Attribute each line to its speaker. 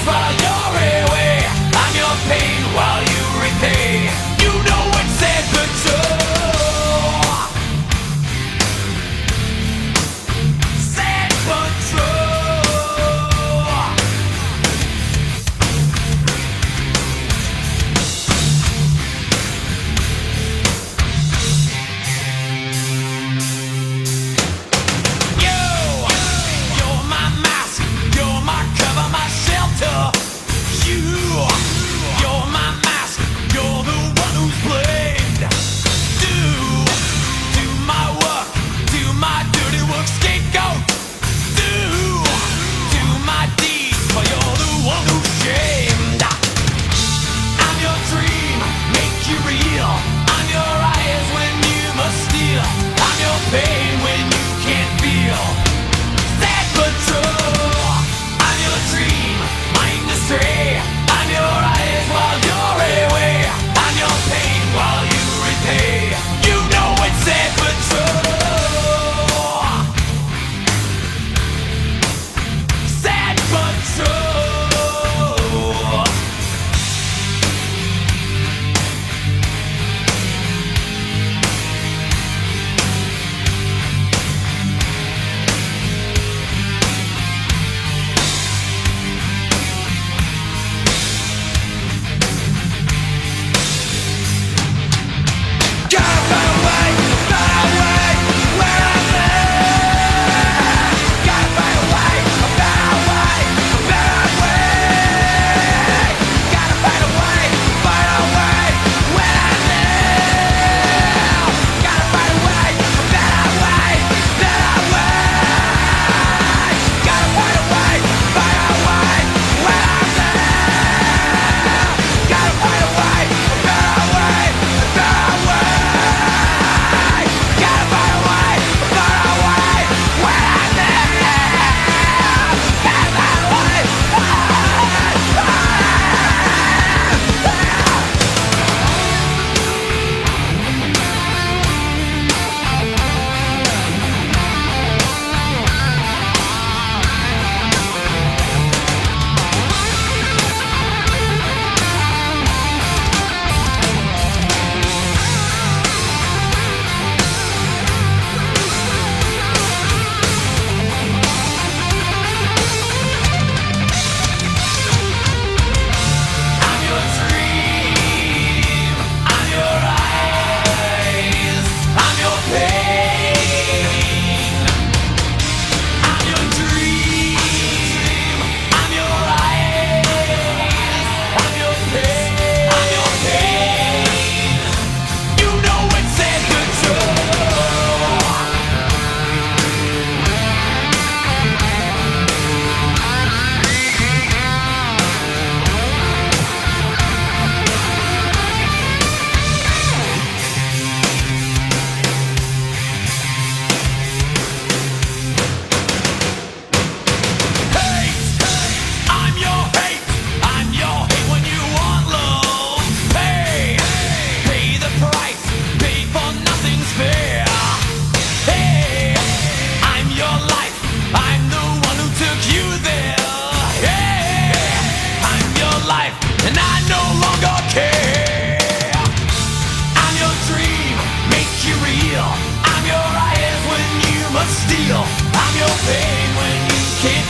Speaker 1: while you're away. I'm your pain while you repay. You know it's sad but true. Sad but true. You're my mask, you're my cover, my shelter. You're my mask, you're the one who's blamed. Do my work, do my dirty work, scapegoat. Do my deeds, but you're the one who's shamed. I'm your dream, make you real. I'm your eyes when you must steal. I'm your pain when you can't feel. Sad but true. I'm your dream, mind astray. I'm your eyes while you're away. I'm your pain while you repay. You know it's sad but true. Sad but true. Gotta find a way where I'm at. Gotta find a way, a better way, a better way. Gotta find a way where I'm at. Gotta find a way, a better way, better way. Gotta find a way, better way, where I'm at. Gotta find a way, a better way, better way. Gotta find a way, a better way, where I'm at. Gotta find a way, I'm your dream, I'm your eyes, I'm your pain. I'm your dream, I'm your eyes, I'm your pain, I'm your pain. You know it's sad but true. I'm your hate. I'm your hate when you want love. Pay the price. Pay for nothing's fair. Hey, I'm your life. I'm the one who took you there. Hey, I'm your life, and I no longer care. I'm your dream, make you real. I'm your eyes when you must steal. I'm your pain when you can't